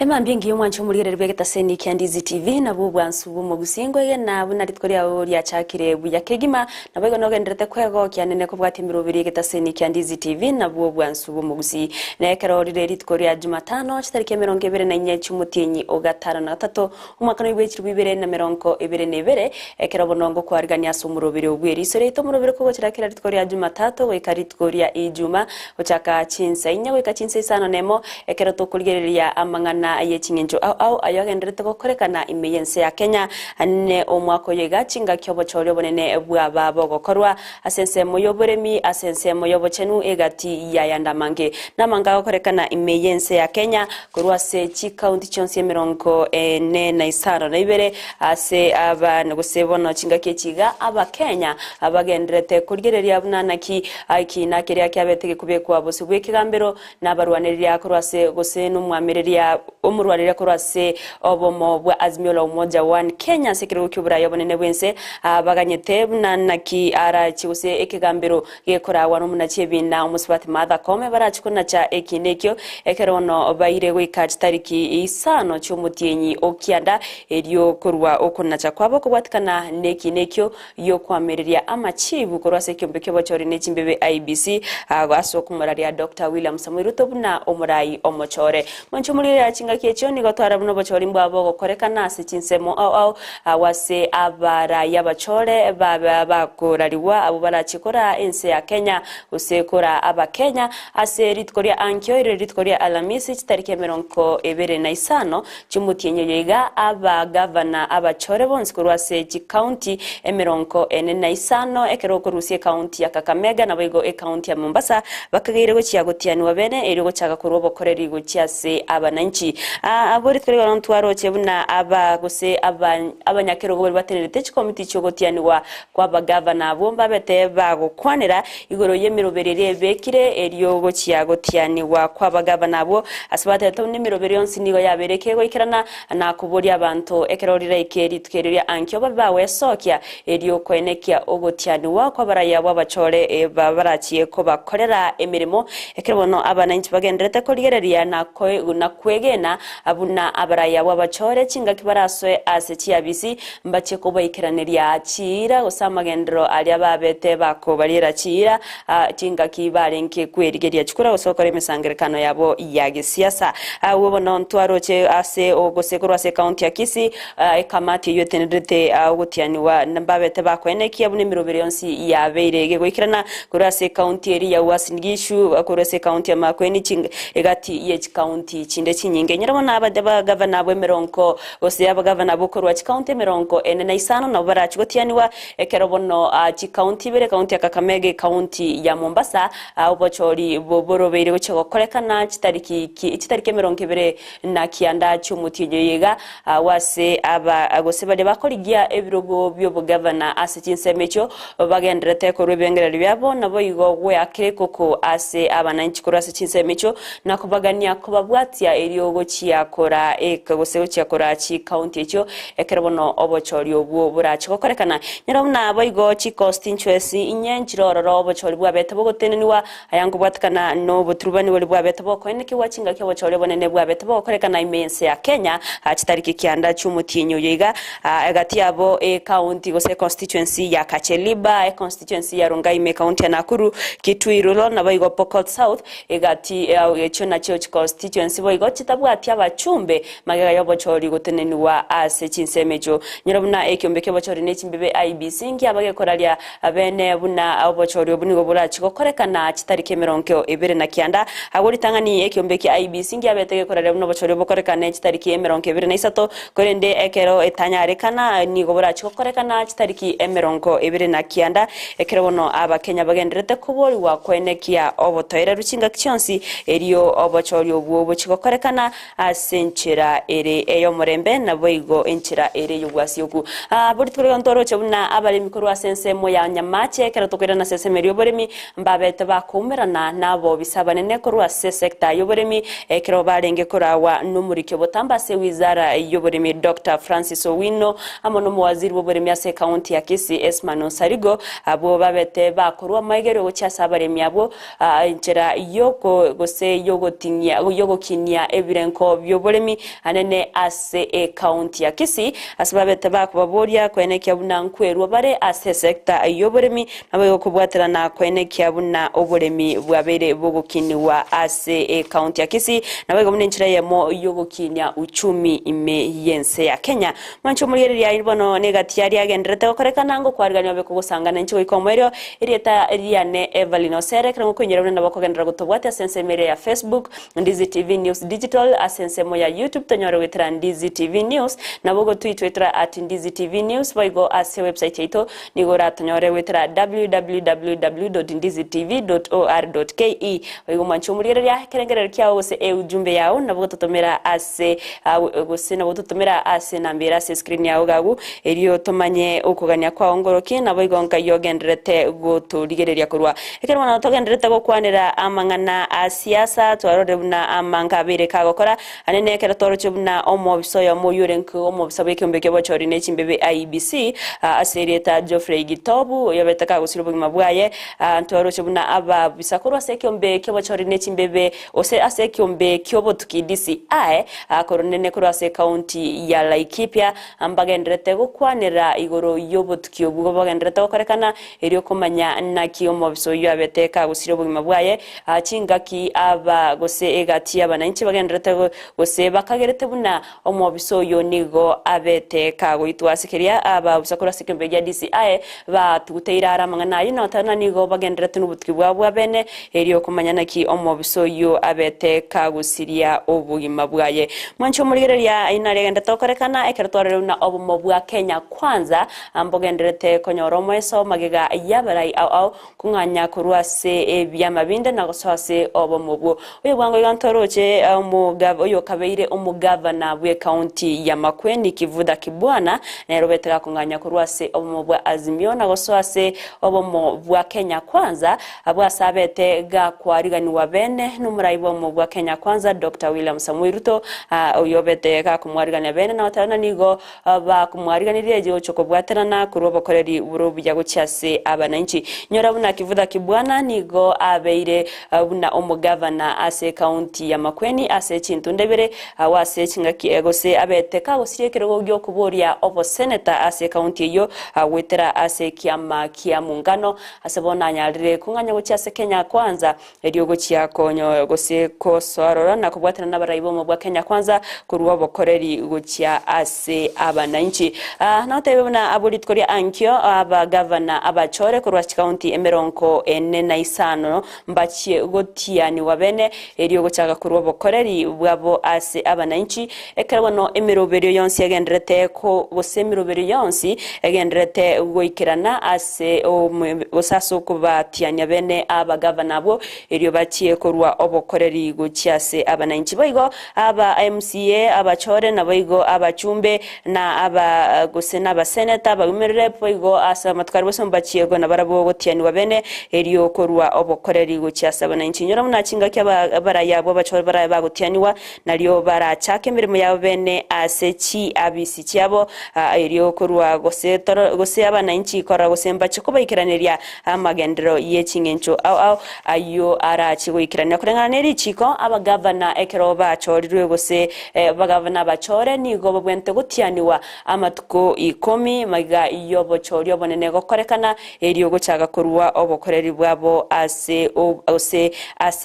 Emambingi umwancho murire rwegeta seni kya Ndizi TV na bubwansu bumo gusingo ye na bunarikoria uri achakire buya kegima na bego nogenderete kwego kyanene ko bwatimiro biri geta seni kya Ndizi TV na bubwansu bumo gusi na ekero rire ritkoria Jumatano chitariki 24 cyumutinyi ogatara na 3 umwaka no 2022 ekero bonongo kwarigania sumurobire ubweri sore to murobire ko chirakira ritkoria Jumatatu wekaritkoria Ijuma ochaka chinsa inya wekachinsa isano nemo ekero to kurigereria amangana ayechingenjo au ayagenderete gukorekana imeyense ya Kenya ne omwako yega chinga kyobo choryo bonene bwaba bogokorwa asense moyoboremi asense moyobochenu egati yayandamange namanga gukorekana imeyense ya Kenya kurwase chi county chonse 40 na ibere ase abana gusebono chinga kechiga aba Kenya abagenderete kurigereria bunanaki aikina keria kyabetege kubekwa bose bwekigambero nabarwanirira kurwase gusenu mwamereria umurwarira kurase obomo bwa Azimio la Umoja One Kenya sekiro kyubura yobonene bwense baganyete bunanaki ara chiuse ekigambiro gekorawa no munachebina umusubati mother kome barachikona cha ekinekyo ekerono baire wika tariki isano cyumutinyi okianda eriyo korwa okonacha kwabo kubwatikana nekinekyo yo kwamereria amachibu kurase kyombeke bachori nechimbebe IBC aso kumararia Dr. William Samuel Ruto buna omurai omochore monchumurira chinga kecho ni gotwara buno bachori mbabo gokorekana ase chinsemo au wase abara yabachore baba bakorariwa abo barachikora ense ya Kenya usekora aba Kenya ase ritkoria ankyo ritkoria alamisi chitariki 25 cyumutinyo yega aba governor abachore bonse kurwase chi county 45 ekero kurusie county ya Kakamega na bego county ya Mombasa bakagire go chiagotiani wabene eri go chaga kurobo koreri go chiase abananchi abori kuri barantwaro chebuna aba gose abanyakero go baterete chi committee chogotiani wa kwa bagavana bomba bete bago kwanera igoro yemiroberere bekire eriyo go chiagotiani wa kwa bagavana bo asibate to nimirobere yonsi nigo yabereke go ikirana na kubori abantu ekerorira ikeri tukereria ankyo babawe sokya eriyo kwenekia ogotiani wa kwa baraya babachore babarachiye ko bakorera emirimo ekerbono abananchi bagenderete ko ligereria na kwegena abuna abaraya wabachore chinga kibaraswe ase chiabisi mbache ko baikiraneria chira osamagendro ali ababete bako barira chira chinga kibarenke kwerigeria chikura osokore mesangerekano yabo yage siasa wobono ntwaroche ase ogosekoro ase county ya Kisii ekamati yotenedete ogotiani wa nambabete bako eneki abune mirobere yonsi yabeirege goikirana kurase county eri ya Wasingishu kurase county ya Makueni chinga egati ye county chinde chinyinge nyirabona abadeba governor bwemeronko ose abagavana bokorwa chi county meronko enena isano na barachi gotianiwa ekerobono chi county bere county ya Kakamega county ya Mombasa obochori boborobeire goche gokorekana chitariki 20 na kianda cyumutinyo yega wase aba agose bade bakorigia ebirogo byo governor ase chinsemecho bagenderete ko rubengera byabo nabo yigo we akekoko ase abananchi kurase chinsemecho nakubagania kubabwatia eriyo gochi yakora ekagose gochi yakora chi county echo ekerbono obochori obwo burachi gokorekana nyarabuna boigo chi constituency inyenchiroro obochori bwabete bogoteneniwa ayango bwatkana no boturubani wali bwabete bokoeneke wachinga ke obochori bonene bwabete bokorekana imense ya Kenya chitariki kianda cyumutinyo yiga agati yabo county gose constituency ya Kacheliba constituency ya Rongai county ya Nakuru Kitwirulo na boigo Pokot South egati echo na church constituency boigo chitabwati abachumbe magega yobochori goteneniwa ase chinsemejo nyirabuna ekyombeke bochori nechimbebe IBC ngi abagekoraria abene buna abochori obunigo burachi gokorekana chitariki 20 na kianda agoritangani ekyombeke IBC ngi abetege koraria buna bochori bokorekana chitariki 23 korende ekero etanyarekana nigo burachi gokorekana chitariki 20 na kianda ekero bono abakenya bagenderete kubori wa kwenekia obotoire ruchinga kyonsi eriyo obochori obwo bochigokorekana asenchera ere eyo murembe na boigo enchera ere yugwasyoku buri twere ntoro chabuna abari mikoro asense mo ya nyamache kera tokera na sense merio boremi mbabete bakumerana nabo bisabanene ko rwase sector yoboremi ekero barenge korawa numurike botamba se wizara yoboremi Dr. Francis Owino amono mu waziri boboremi ase county ya Kisii Esmano Sarigo abo babete bakorwa maigero gochasa baremi abo enchera yoko gose yogotinya yogokinia ebirenko birenko byoboremi anene ase county ya Kisii asibabete bakubaboria kwenekya buna nkwerwa bare ase sector yoboremi nabo kubwaterana kwenekya buna oboremi bwabere bugukiniwa ase county ya Kisii nabo munenchira yemo yogukinya uchumi ime yense ya Kenya mancho muri ya ibono negatiari agendrete korekana ngo kwariganya be kugusangana nchi ikomwerio irieta riane Evelyn Osere krango kwenyera nabo kogendera gutobwate sense mere ya Facebook Ndizi TV News Digital asense mo ya YouTube tonyore wetera Ndizi TV News nabo go tweetera @Ndizi TV News boigo ase website yeto nigora tonyore wetera www.ndizitv.or.ke boigo mancho muri ya kerengera kya wose ujumbe yao nabo tutomera ase gose nabo tutomera ase nambira ase screen yao gagu eriyo tomanye ukugania kwa ongoroki nabo igonka yogendrete guturigereria kurwa ekerwa na togendrete gukwanira amangana asiasa twarore buna amanga bere kagokora anene kera toroche buna omobiso ya moyurenko omobiso bekyombe bochori ne chimbebe IBC aserieta Geoffrey Gitobu yabetaka gusiro bugima bwaye toroche buna aba bisakurwa sekyombe bochori ne chimbebe ose asekyombe kyobotuki DCI koronene kurwa se county ya Laikipia ambagendrete gukwanira igoro yobotuki obwo bagendrete gokorekana eriyo komanya naki omobiso yabeteka gusiro bugima bwaye chingaki aba gose egati abananchi bagendrete gose bakagerete buna omobiso yo nigo abeteka goitwasekeria aba busakura sekembe ya DCI batuteira aramangana yino tana nigo bagendrete n'ubutwi bwabwa bene eriyo komanya naki omobiso yo abeteka gusiria obugima bwaye mwancho murigereria inari agenda tokorekana ekertware na obumo bwa Kenya kwanza ambogendrete konyoromo eso magega yabarai au kunganya kurwase byamabinde nagosose obomobwo uyo bwango yantoroche umugava uyo kabeire umugavana bwe county ya Makueni Kivuda Kibwana na robetera kunganya kurwase obomobwa Azimio nagosose obomo bwa Kenya kwanza abwasabete ga kwariganiwa bene numuraibo mu bwa Kenya kwanza Dr. William Samuel Ruto uyo bete ga kumwarigania bene na watana nigo ba kumwariganirije je choko bwaterana kurobo koreri burubu ya gucyase abananchi nyora buna Kivuda Kibwana nigo abeire buna omugavana ase county ya Makueni ase Chintundebere wase chingaki egose abeteka gosirekero gyo kuboria obo senator ase county yo wetera ase kiama kia mungano asebona nyarire kunganya gucyase Kenya kwanza eriogo cyakonyo gose ko sorora na kubwatana n'abaraibo mu bwa Kenya kwanza kuruwa bokoreri gucya ase abananchi naotebe buna aburitkoria ankyo aba governor abachore kuruwa county emeronko ene na isano mbachie gotiani wabene eriogo cyaka kuruwa bokoreri bwabo ase abananchi ekarwano emirobero yonsi agendrete ko gose emirobero yonsi agendrete goikirana ase osaso kubatianya bene aba governor bo erio bachie kuruwa obokoreri gucyase abananchi boigo aba MCA abachore na boigo abachumbe na aba gose na abaseneta bagumerere boigo asa matwari bose mbachie go na barabo gotiani wabene erio kuruwa obokoreri gucyase abananchi nyora munakinga ky'abaraya bo bachore baraya bagutianiwa nariyo barachake mirimo yabo bene asechi abisi cyabo erio kuruwa gose abananchi kora gose mbache kubaikiraniria amagendero yekingencho au ayo arachi goikirania kurengana neri chiko abagavana ekero bachorirwe gose bagavana bachore nigo bwente gutianiwa amatuko 10 maga iyo bochorio bonene gokorekana erio gochaga kuruwa obokoreri bwabo ase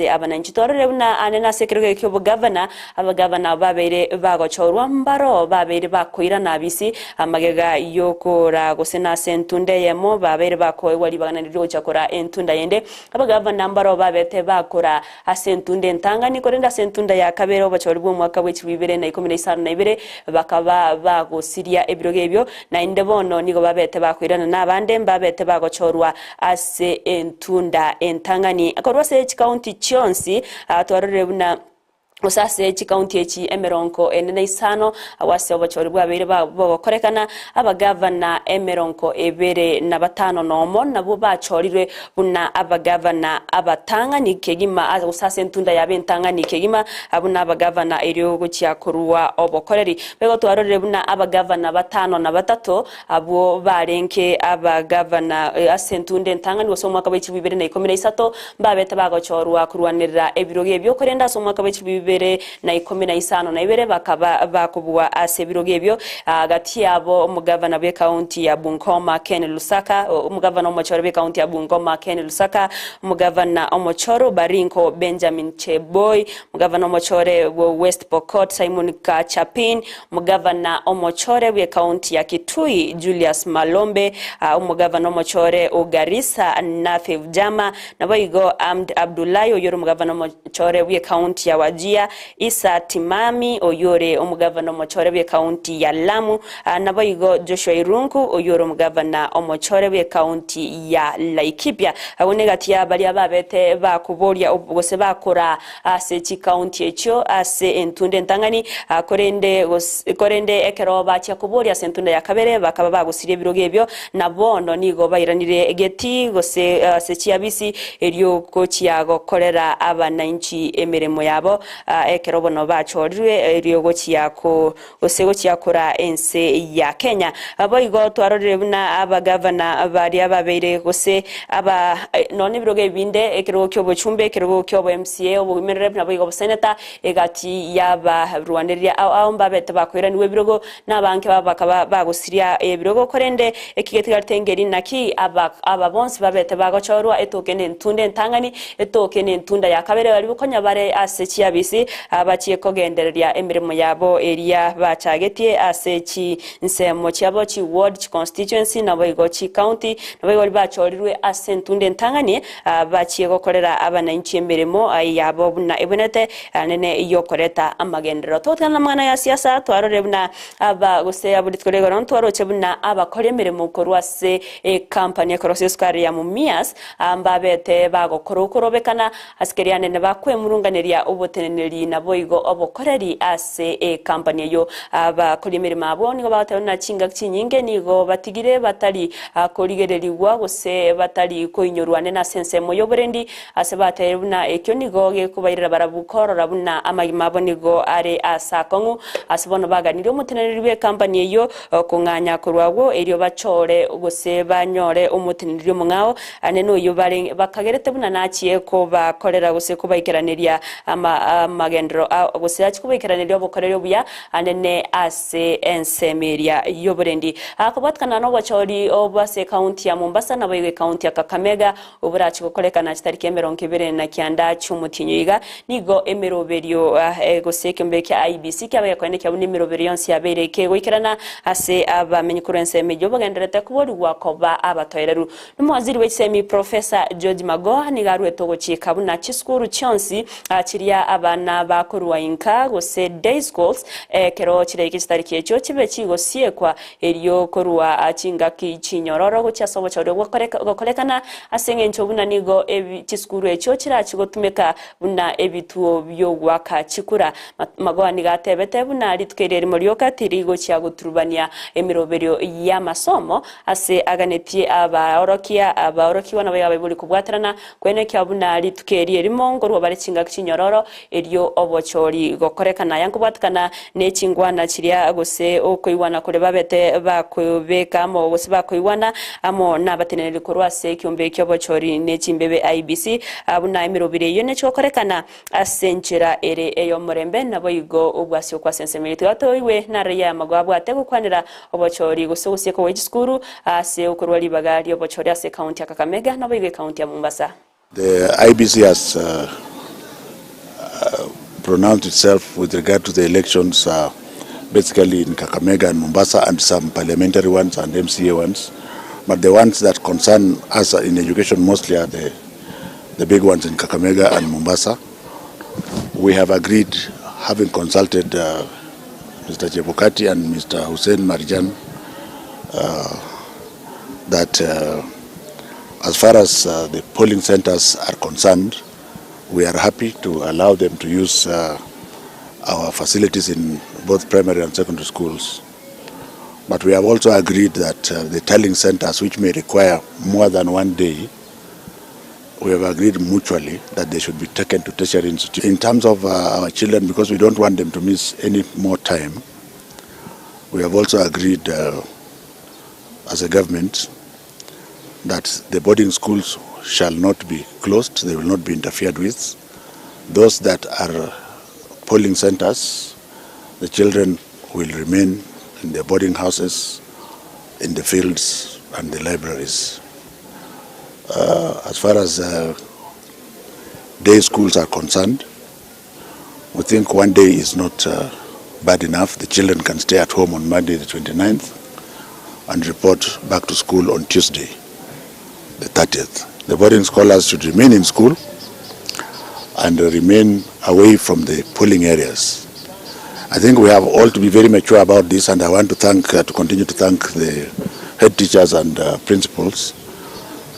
abananchi torere buna anena sekirwe kyo bugavana abagavana babere bagochorwa mbaro babere bakoira nabisi amagega yokora gose na sentunde yemo babere bakoye wali baganiriro chakora entunda yende abagavana mbaro babete bakora asentunde ntangani korenda sentunda ya kabero bachorwa mwaka w'ikibibere na 2012 bakaba bagosiria ebirogebyo na indebono nigo babete bakoirana nabande babete bagochorwa ase entunda entangani akorwa se county chonsi atwarore buna usase county echi emeronko enene isano awase obachori bwabere bakorekana abagavana emeronko ebere na batano nomo nabo bachorirwe buna abagavana abatanga nikegima usase ntunda yabentanga nikegima abuna abagavana eriyo gucyakuruwa obokoreri bego twarorere buna abagavana batano na batato abo barenke abagavana asentunde ntanga ni somwaka w'ikibibere na 13 mbabeta bagochorwa kurwanira ebiroge byo korenda somwaka w'ikibibere 2052 bakaba bakubwa ase biro gebyo agati yabo umugavana be county ya Bungoma Ken Lusaka, umugavana omochoro be county ya Bungoma Ken Lusaka, umugavana omochoro Barinko Benjamin Cheboy, umugavana omochore West Pokot Simon Kachapin, umugavana omochore be county ya Kitui Julius Malombe, umugavana omochore Ugarissa Nathif Jama, naboigo Amd Abdullahi oyoro umugavana omochore be county ya Wajia, Isa Timami oyore umugavana omochore be county ya Lamu, naboigo Joshua Irungu oyoro umugavana omochore be county ya Laikipia. Abonegati abali ababete bakuboria ubose bakora ase chi county echo ase entunde ntangani korende ekero bacha kuboria ase entunde ya Kabere bakaba bagusire biro gebyo nabono nigo bairanire geti gose ase chiabisi elio kochiago korera abananchi emeremo yabo ekero bono bachorwe elio gochiako gose gochiakora ense ya Kenya. Aboigo twarorere buna abagavana bari ababeire gose aba none biroge binde ekero kyo bochumbe ekero kyo bo MCA obo merep naboigo senator egati yaba Rwanderia au mbabete bakwera niwe birogo nabanke babakaba bagusiria birogo korende ekigetiga tengeri naki aba bonse babete bagochorwa etokene ntunde ntangani etokene ntunda ya Kabere bari bukonya bare ase chiabisi abachiye kogendereria emirimo yabo area bachagetie ase chi nsemo chiabo chi ward chi constituency naboigo chi county naboigo bachorirwe ase ntunde ntangani bachiye gokorera abananchi emirimo yabo buna ebonete nene yokoreta amagendero totana mwana ya siasa twarore buna aba gose abuditkorego ron twaroche buna abakore emirimo korwase company koroseskari ya Mumias ambabete bagokorokorobekana askeriane ne bakwemurunganiria oboteneneri naboigo obokoreri ase company yo abakore emirimo abo nigo batabona chinga chinyinge nigo batigire batari korigereriwa gose batari koinyorwane na sensemo yoborendi ase batabona ekyo nigo gekubairira barabukorora buna amagima abo nigo are asakongu asebono baganire umuteneneri be company yo kunganya kurwago elio bachore gose banyore umuteneneri mungao aneno yo bare bakagerete buna nachiye ko bakorera gose kubaikeranira amagendro gose achikubaikeranira obokorero buya anene ase ensemeria yoborendi akabatkana no bachori obase county ya Mombasa na boywe county ya Kakamega oburachi gukorekana chitariki 29 cy'umutinyiga nigo emeroberio gose kembeke IBC kyabaye kwene kyabuni emeroberio nsi yabereke goikerana ase abamenyi kurense mejo bagenderete kubori wakoba abatoyereru n'umuwaziri w'isemi Professor George Magoha nigarwe togochika buna chiskuru chonsi chiria abana bakorwa inka gose day schools kero chireke chitariki echo chibe chigosie kwa elio korwa achingaki chinyororo gochasobo chore gokorekana asenge nchobuna nigo chiskuru echo chirachigotumeka buna ebituo byo gwaka chikura Magoha nigatebete buna ritwerere morioka tirigo chiaguturubania emiroberio ya masomo ase aganetie abaorokiwa na bayabe buri kubwaterana kwene kyabuna ritukeri erimo ngorwa bare chinga kinyororo elio obochori gokorekana yankubwatkana ne chingwana chiria gose okoiwana kore babete bakobeka mo gose bakoiwana amo nabatenere korwa se kyombe kyobochori ne chimbebe IBC abuna emirobire yo ne chokorekana asenchera ere eyo morembe naboigo obwasyo kwa sensemete atoiwe na reya Magoha bwate gukwanira obochori gose gose ko wejiskuru ase okorwa libagari obochori ase county ya Kakamega naboigo county ya Mombasa. The IBC has pronounced itself with regard to the elections basically in Kakamega and Mombasa and some parliamentary ones and MCA ones. But the ones that concern us in education mostly are the big ones in Kakamega and Mombasa. We have agreed, having consulted Mr. Chebukati and Mr. Hussein Marjan, that as far as the polling centers are concerned, we are happy to allow them to use our facilities in both primary and secondary schools. But we have also agreed that the tallying centers, which may require more than one day, we have agreed mutually that they should be taken to tertiary institutions. In terms of our children, because we don't want them to miss any more time, we have also agreed as a government that the boarding schools shall not be closed, they will not be interfered with. Those that are polling centers, the children will remain in their boarding houses, in the fields and the libraries. As far as day schools are concerned, we think one day is not bad enough. The children can stay at home on Monday the 29th and report back to school on Tuesday the 30th. The boarding scholars should remain in school and remain away from the polling areas. I think we have all to be very mature about this, and I want to continue to thank the head teachers and principals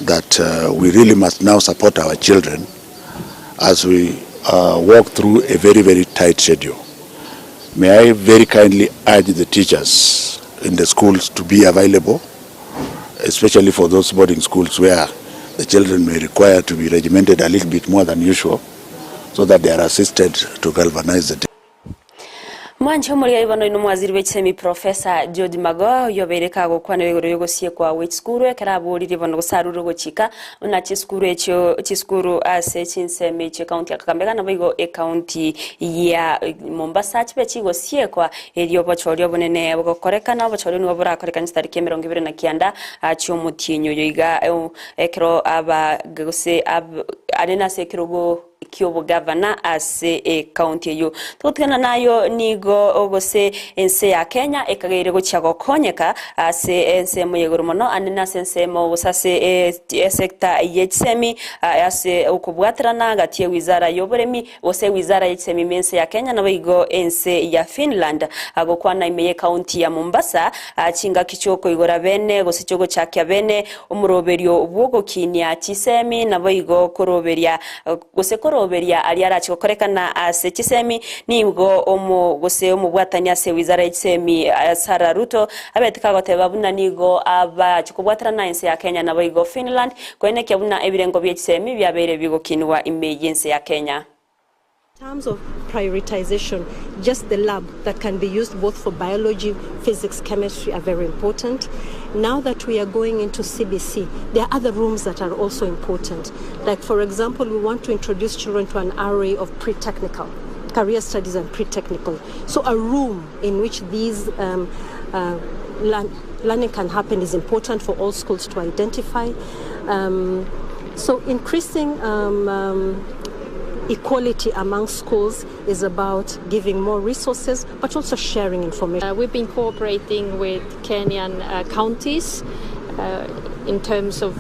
that we really must now support our children as we walk through a very, very tight schedule. May I very kindly urge the teachers in the schools to be available, especially for those boarding schools where the children may require to be regimented a little bit more than usual, so that they are assisted to galvanize the day. Mwancho muri ibano ino mwaziri w'ekisemi Professor George Magoha yobereka gukwana wegoro yogosie kwa wechskuru ekaraburi ribono gusaruro gochika na chiskuru echo chiskuru ase chinsemi che county ya Kakamega na bigo county ya Mombasa chibe chigosie kwa eriyo bochorio bonene bokorekana bochorio no burakorekana tariki 29 acho mutinyo yoiga ekro aba gose arena sekirogo kyobo governor ase county yo tutkana nayo nigo ogose ense ya Kenya ekagere gochago konyeka ase ense muyegoro mono anena sense mo gosase sector yechsemi ase ukubwatrana gatie wizara yoboremi ose wizara yechsemi mense ya Kenya na bigo ense ya Finland agokwana imeye county ya Mombasa chinga kichoko igora bene gose chogo chakya bene umuroberio ubwogo kinya chisemi na bigo koroberia gose roberia aliara chikorekana ase chisemi nibwo omu gose omubwatanya se wizara chisemi Sara Ruto abetika goteba buna nigo aba chikobwatrana ense ya Kenya na bigo Finland kwene kyabuna ebirengo bye chisemi byabere bigo kinwa emergency ya Kenya. In terms of prioritization, just the lab that can be used both for biology, physics, chemistry are very important. Now that we are going into CBC, there are other rooms that are also important. Like, for example, we want to introduce children to an array of pre-technical, career studies and pre-technical. So a room in which these learning can happen is important for all schools to identify. So increasing equality among schools is about giving more resources, but also sharing information. We've been cooperating with Kenyan counties in terms of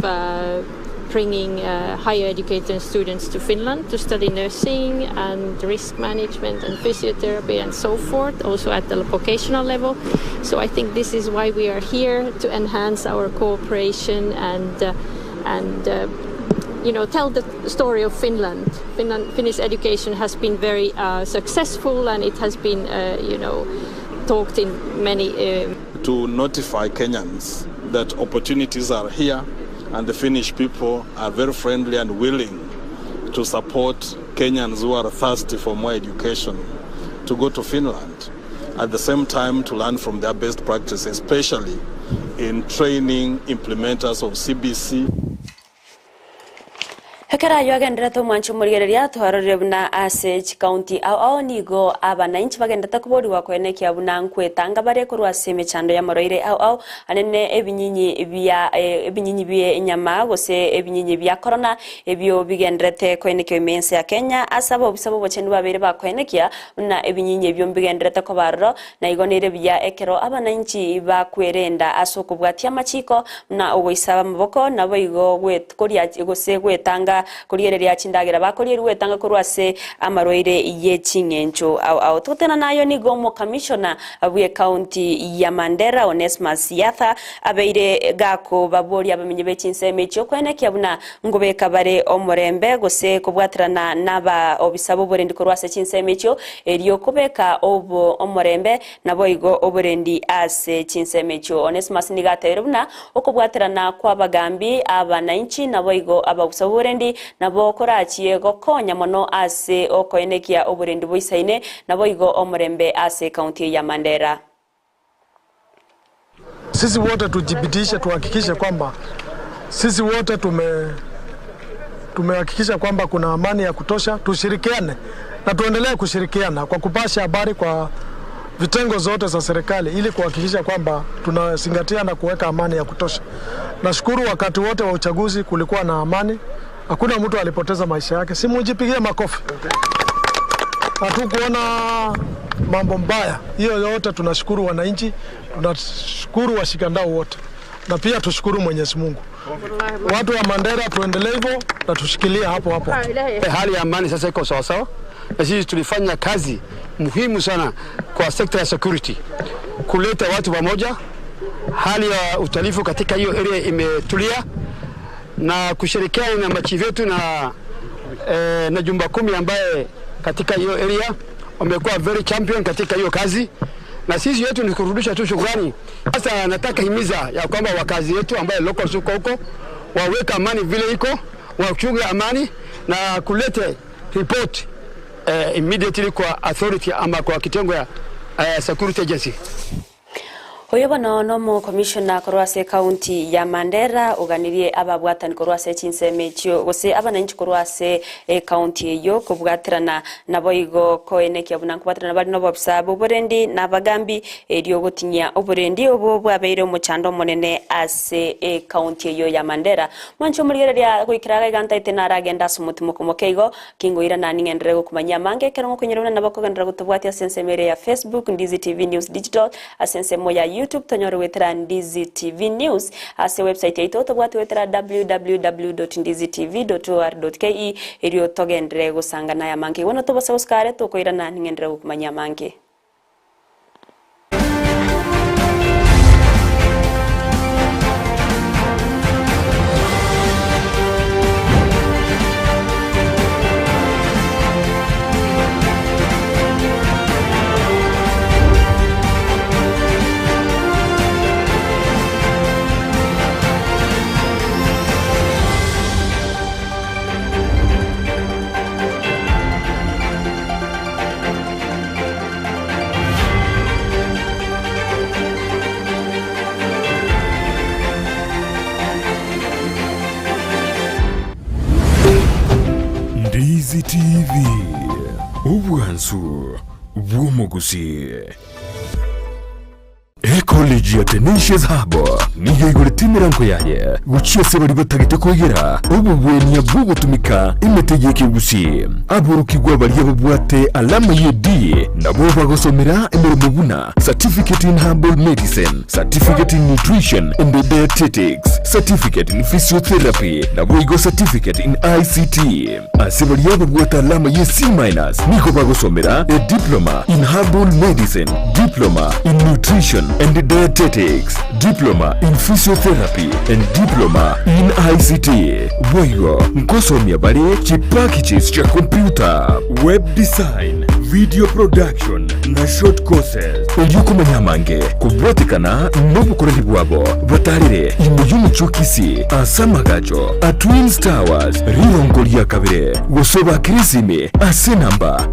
bringing higher educated students to Finland to study nursing and risk management and physiotherapy and so forth, also at the vocational level. So I think this is why we are here, to enhance our cooperation and tell the story of Finland. Finnish education has been very successful, and it has been, talked in many... To notify Kenyans that opportunities are here, and the Finnish people are very friendly and willing to support Kenyans who are thirsty for more education to go to Finland. At the same time, to learn from their best practices, especially in training implementers of CBC. Hekara yogendera to mwancho murigereria twarorebuna ase county au nigo abananchi bagendata kubori wakwene kyabuna nkwetanga bare kurwa seme chando ya moroire au anene ebinyinyi bye nyama gose ebinyinyi bya corona ebyo bigendrete kwene kyo mense ya Kenya asabo bisabo bochenu babere bakwene kya na ebinyinyi ebyo bigendrete ko barro na igonere bya ekero abananchi bakwerenda asoko bwatia machiko na ogoisaba maboko nabo igo gwet koria gose gwetanga kuriereria chindagera bakorieri wetanga kurwase amaroire yechingencho au tutena nayo ni gomo commissioner abwe county ya Mandera Onesmus Yatha abeire gako babori abamenye bechinseme cyo kwene kyabuna ngobeka bare omorembe gose kubwatrana naba obisabo borendi kurwase chinseme cyo eriyo kubeka obo omorembe nabo igo oborendi ase chinseme cyo Onesmus nigaterebuna okubwatrana kwa bagambi abananchi nabo igo abusabo borendi nabo korachiye gokonya mono ase okoenekia oburendi boisaine nabo igo omorembe ase county ya Mandera. Sisi wote tujibidiishe, tuhakikishe kwamba sisi wote tumehakikisha kwamba kuna amani ya kutosha, tushirikiane na tuendelee kushirikiana kwa kupasha habari kwa vitengo zote za serikali ili kuhakikisha kwamba tunazingatia na kuweka amani ya kutosha. Nashukuru wakati wote wa uchaguzi kulikuwa na amani. Hakuna mtu alipoteza maisha yake. Simujipigie makofi. Hatukuona mambo mbaya. Hiyo yote tunashukuru wananchi, tunashukuru washikandau wote. Na pia tushukuru Mwenyezi Mungu. Watu wa Mandera tuendelee hivyo na tushikilie hapo. Hali ya amani sasa iko sawa sawa. Na sisi tulifanya kazi muhimu sana kwa sekta ya security. Kuleta watu pamoja. Hali ya utalifu katika hiyo area imetulia na kushirikiana na machifu wetu na jumba 10 ambaye katika hiyo area wamekuwa very champion katika hiyo kazi. Na sisi yetu ni kurudisha tu shukrani. Sasa nataka himiza ya kwamba wakazi wetu ambaye local suko huko waweka amani vile iko, wachunge amani na kulete report immediately kwa authority ama kwa kitengo ya security agency. Oyo bano mu commissioner korwase county ya Mandera uganirie ababwatani korwase chinseme chyo gose abananchi korwase county yo kubwatirana naboigo koeneke abuna kubatirana bali no bobsa boborendi nabagambi eriyo gotinya oborendi obo bwabeire mu chando monene ase county yo ya Mandera mancho murigereria kuikiraga ganta itena ragenda sumutimo kumokeigo kingoira nani ngendere kumanya mange kerongo kunyerona nabakogandira gutubwatia sensemere ya Facebook Ndizi TV News Digital asensemo ya YouTube tonyoro wetera Ndizi TV News ase website yaito tobwate wetera www.ndizitv.or.ke eriyo togendere gusangana ya mangi wona tobasa uskare tokoira na ngendere kumanya mangi. Ndizi TV ubwansu bw'umuguzi. College ya Tenacious Harbor niyo igurita imirango yaye guciye bari batagite kogera ubu bwenya bwo gutumika imetegeke gusi aburukigwa bari yabubwate alama yedi nabo bagosomera imirimo buna certificate in herbal medicine, certificate in nutrition and dietetics, certificate in physiotherapy nabo igo certificate in ICT asibari yabubwate alama ye C- niko bagosomera a diploma in herbal medicine, diploma in nutrition and dietetics, diploma in physiotherapy and diploma in ICT. Boyo nkosomya bale chipakichis cha computer, web design, video production na short courses. Oyuko manyamange kubwatikana n'obukoreri bwabo batarire imuyumu chokisi asamagacho a Twins Towers rirongoli ya kabire gosoba kirisime asenamba